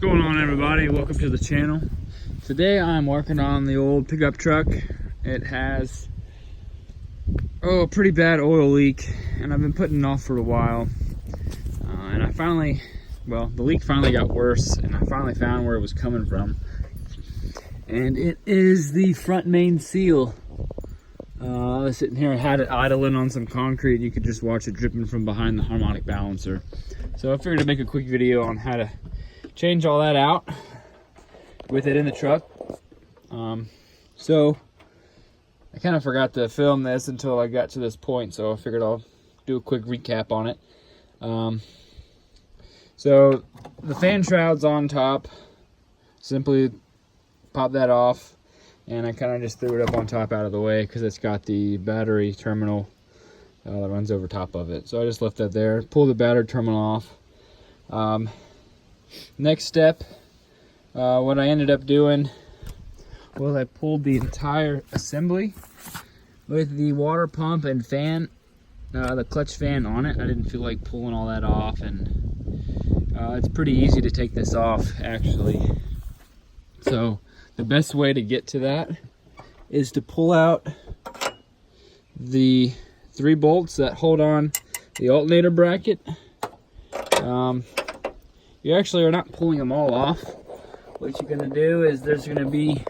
going on, everybody? Welcome to the channel. Today I'm working on the old pickup truck. It has a pretty bad oil leak, and I've been putting it off for a while. And I finally, the leak finally got worse, and I finally found where it was coming from. And it is the front main seal. I was sitting here, I had it idling on some concrete. You could just watch it dripping from behind the harmonic balancer. So I figured to make a quick video on how to change all that out with it in the truck. So I kind of forgot to film this until I got to this point, so I figured I'll do a quick recap on it. So the fan shroud's on top. Simply pop that off, and I kind of just threw it up on top out of the way because it's got the battery terminal that runs over top of it. So I just left that there, pull the battery terminal off. Next step, what I ended up doing was I pulled the entire assembly with the water pump and fan, the clutch fan on it. I didn't feel like pulling all that off, and it's pretty easy to take this off, actually. So the best way to get to that is to pull out the 3 bolts that hold on the alternator bracket. You actually are not pulling them all off. What you're gonna do is there's gonna be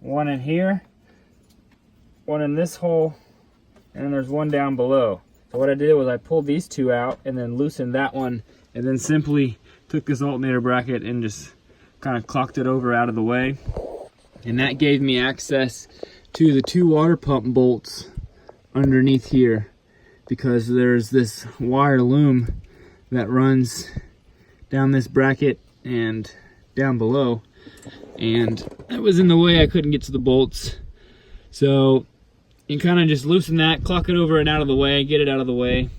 one in here, one in this hole, and then there's one down below. So what I did was I pulled these 2 out and then loosened that one, and then simply took this alternator bracket and just kind of clocked it over out of the way. And that gave me access to the 2 water pump bolts underneath here, because there's this wire loom that runs down this bracket and down below, and it was in the way. I couldn't get to the bolts, so you kind of just loosen that, clock it over and out of the way, get it out of the way,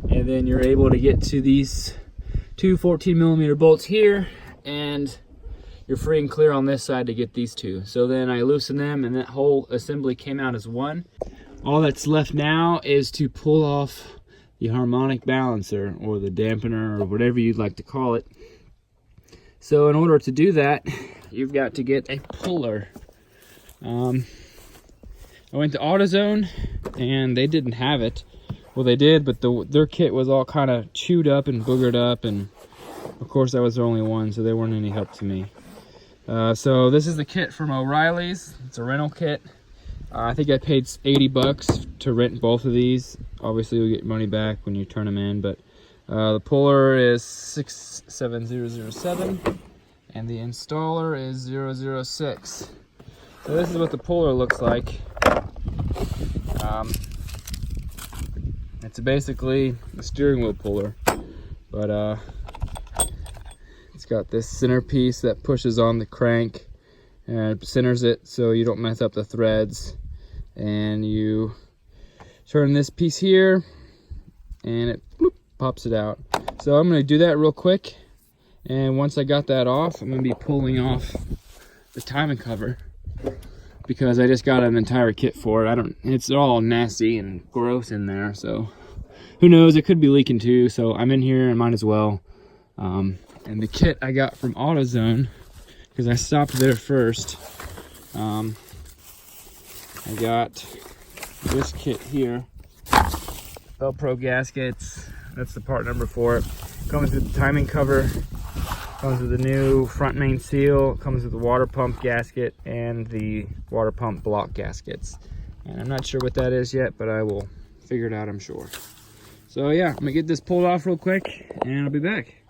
and then you're able to get to these 2 14mm bolts here, and you're free and clear on this side to get these 2. So then I loosened them, and that whole assembly came out as one. All that's left now is to pull off the harmonic balancer, or the dampener, or whatever you'd like to call it. So in order to do that, you've got to get a puller. I went to AutoZone, and they didn't have it. Well, they did, but their kit was all kind of chewed up and boogered up, and of course I was their only one, so they weren't any help to me. So this is the kit from O'Reilly's. It's a rental kit. I think I paid 80 bucks to rent both of these. Obviously you'll get money back when you turn them in, but the puller is 67007 and the installer is 006. So this is what the puller looks like. It's basically a steering wheel puller, but it's got this center piece that pushes on the crank and centers it so you don't mess up the threads. And you turn this piece here, and it pops it out. So I'm going to do that real quick, and once I got that off, I'm going to be pulling off the timing cover, because I just got an entire kit for it. It's all nasty and gross in there, so who knows, it could be leaking too. So I'm in here, and might as well. And the kit I got from AutoZone, because I stopped there first. I got this kit here, Velcro gaskets. That's the part number for it. Comes with the timing cover, comes with the new front main seal, comes with the water pump gasket and the water pump block gaskets. And I'm not sure what that is yet, but I will figure it out, I'm sure. So yeah, I'm gonna get this pulled off real quick, and I'll be back.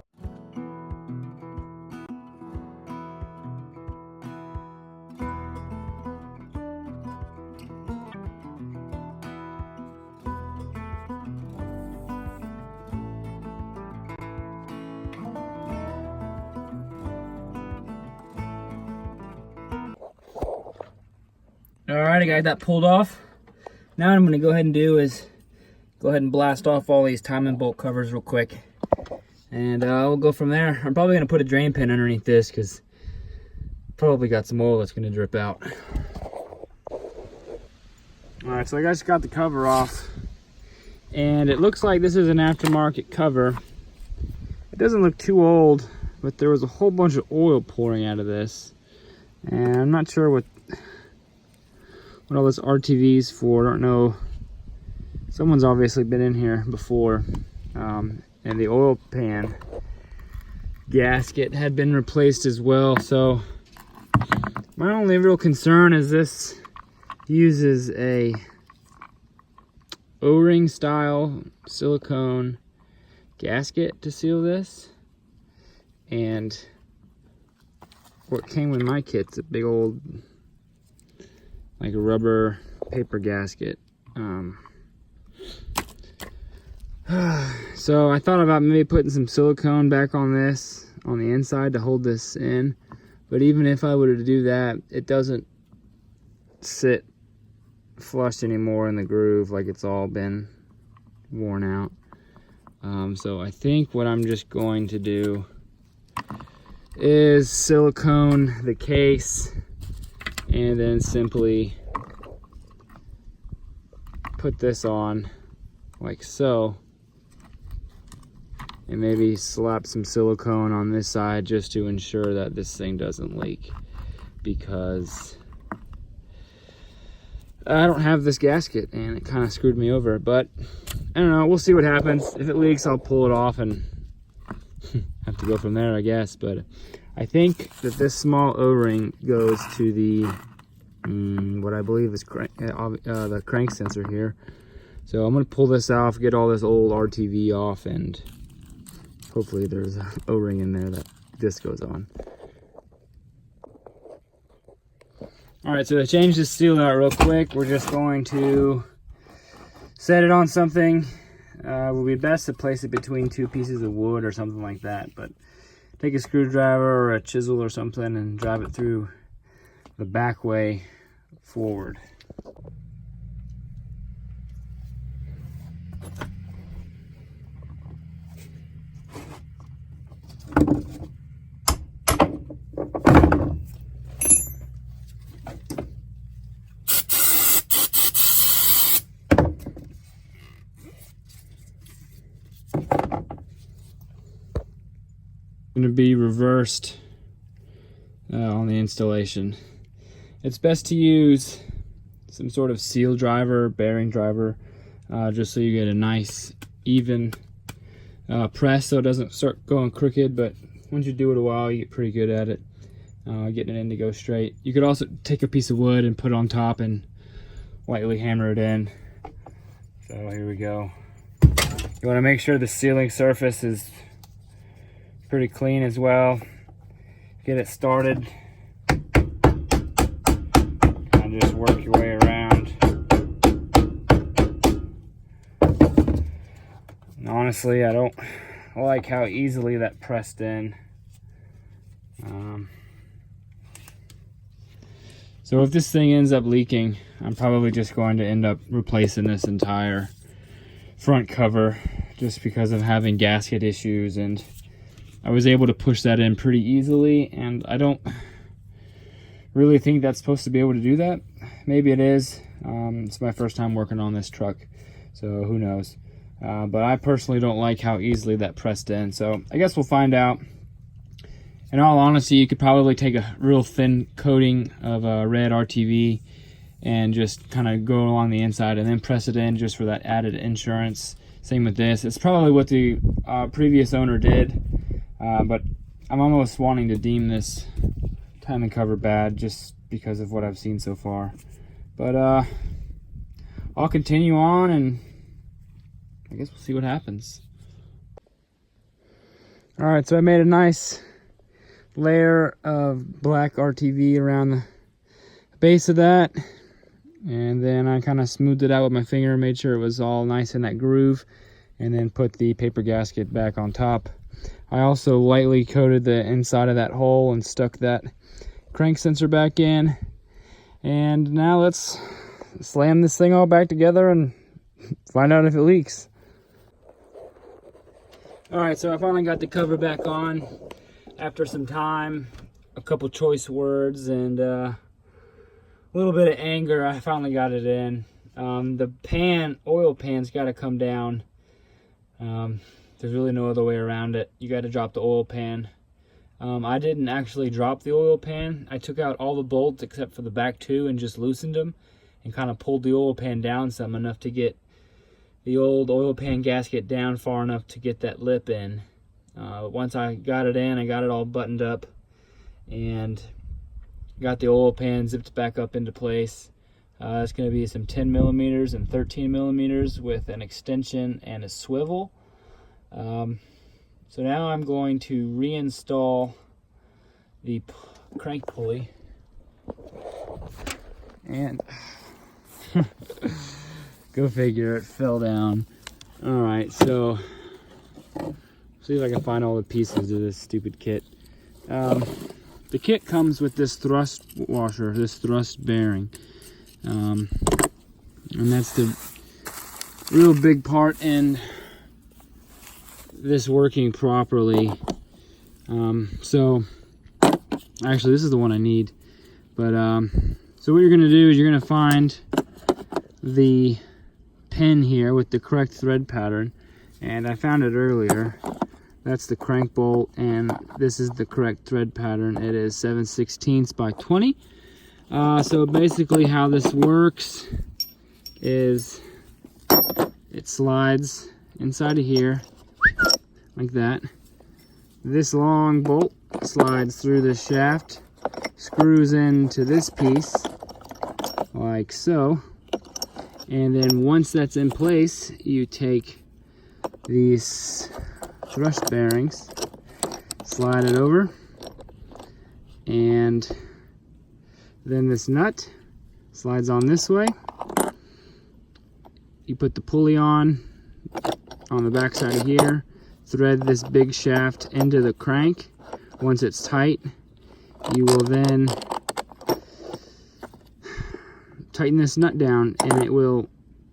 Alright, I got that pulled off. Now what I'm going to go ahead and do is go ahead and blast off all these timing bolt covers real quick. And we'll go from there. I'm probably going to put a drain pin underneath this, because probably got some oil that's going to drip out. Alright, so I just got the cover off. And it looks like this is an aftermarket cover. It doesn't look too old, but there was a whole bunch of oil pouring out of this, and I'm not sure what all this RTV's for. I don't know. Someone's obviously been in here before, and the oil pan gasket had been replaced as well. So my only real concern is this uses a O-ring style silicone gasket to seal this, and what came with my kit's a big old like a rubber paper gasket. So I thought about maybe putting some silicone back on this on the inside to hold this in, but even if I were to do that, it doesn't sit flush anymore in the groove, like it's all been worn out. So I think what I'm just going to do is silicone the case and then simply put this on like so, and maybe slap some silicone on this side just to ensure that this thing doesn't leak, because I don't have this gasket and it kind of screwed me over. But I don't know, we'll see what happens. If it leaks, I'll pull it off and have to go from there, I guess. But I think that this small O-ring goes to the what I believe is the crank sensor here. So I'm gonna pull this off, get all this old RTV off, and hopefully there's an O-ring in there that this goes on. All right, so to change this seal out real quick, we're just going to set it on something. It will be best to place it between two pieces of wood or something like that, but take a screwdriver or a chisel or something and drive it through the back way forward. Going to be reversed on the installation. It's best to use some sort of seal driver, bearing driver, just so you get a nice even press so it doesn't start going crooked. But once you do it a while, you get pretty good at it, getting it in to go straight. You could also take a piece of wood and put it on top and lightly hammer it in. So here we go. You want to make sure the sealing surface is pretty clean as well. Get it started and just work your way around. And honestly, I don't like how easily that pressed in. So if this thing ends up leaking, I'm probably just going to end up replacing this entire front cover just because of having gasket issues, and I was able to push that in pretty easily, and I don't really think that's supposed to be able to do that. Maybe it is. It's my first time working on this truck, so who knows. But I personally don't like how easily that pressed in, so I guess we'll find out. In all honesty, you could probably take a real thin coating of red RTV and just kind of go along the inside and then press it in just for that added insurance. Same with this. It's probably what the previous owner did. But I'm almost wanting to deem this timing cover bad just because of what I've seen so far. But I'll continue on, and I guess we'll see what happens. All right, so I made a nice layer of black RTV around the base of that, and then I kind of smoothed it out with my finger, made sure it was all nice in that groove, and then put the paper gasket back on top. I also lightly coated the inside of that hole and stuck that crank sensor back in. And now let's slam this thing all back together and find out if it leaks. Alright, so I finally got the cover back on after some time, a couple choice words, and a little bit of anger. I finally got it in. The oil pan's got to come down. There's really no other way around it. You got to drop the oil pan I didn't actually drop the oil pan. I took out all the bolts except for the back two and just loosened them and kind of pulled the oil pan down some enough to get the old oil pan gasket down far enough to get that lip in. Once I got it in, I got it all buttoned up and got the oil pan zipped back up into place. It's going to be some 10 millimeters and 13 millimeters with an extension and a swivel. So now I'm going to reinstall the crank pulley, and go figure, it fell down. Alright, so see if I can find all the pieces of this stupid kit. The kit comes with this thrust washer, this thrust bearing, and that's the real big part in this working properly. So actually this is the one I need, but so what you're going to do is you're going to find the pin here with the correct thread pattern, and I found it earlier. That's the crank bolt, and this is the correct thread pattern. It is 7/16 by 20. So basically how this works is it slides inside of here like that. This long bolt slides through the shaft, screws into this piece like so, and then once that's in place, you take these thrust bearings, slide it over, and then this nut slides on this way. You put the pulley on the back side of here, thread this big shaft into the crank. Once it's tight, you will then tighten this nut down and it will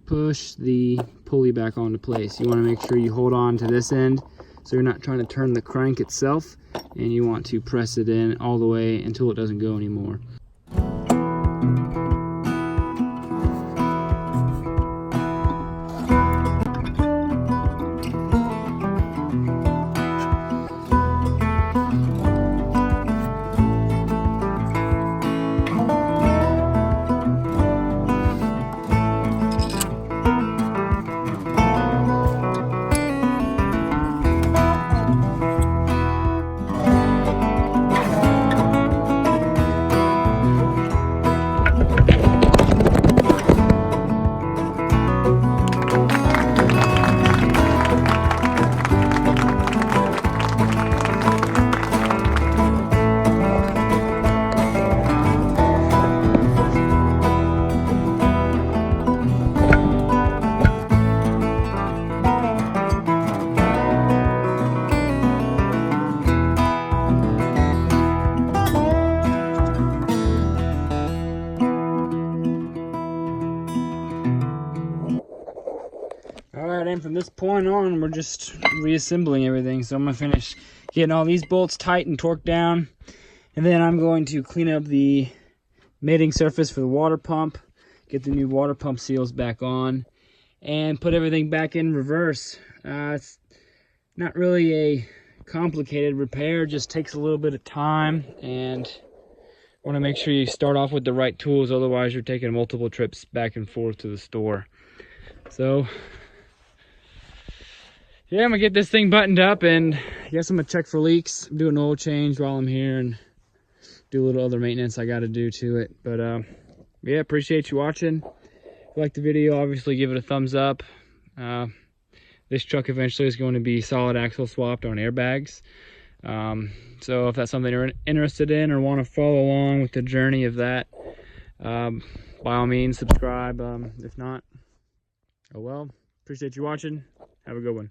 push the pulley back onto place. You want to make sure you hold on to this end so you're not trying to turn the crank itself, and you want to press it in all the way until it doesn't go anymore. Alright, and from this point on, we're just reassembling everything. So I'm going to finish getting all these bolts tight and torqued down. And then I'm going to clean up the mating surface for the water pump, get the new water pump seals back on, and put everything back in reverse. It's not really a complicated repair, just takes a little bit of time, and want to make sure you start off with the right tools, otherwise you're taking multiple trips back and forth to the store. So yeah, I'm gonna get this thing buttoned up, and I guess I'm gonna check for leaks, do an oil change while I'm here, and do a little other maintenance I gotta do to it. But yeah, appreciate you watching. If you like the video, obviously give it a thumbs up. This truck eventually is going to be solid axle swapped on airbags. So if that's something you're interested in or want to follow along with the journey of that, by all means subscribe. If not, oh well. Appreciate you watching. Have a good one.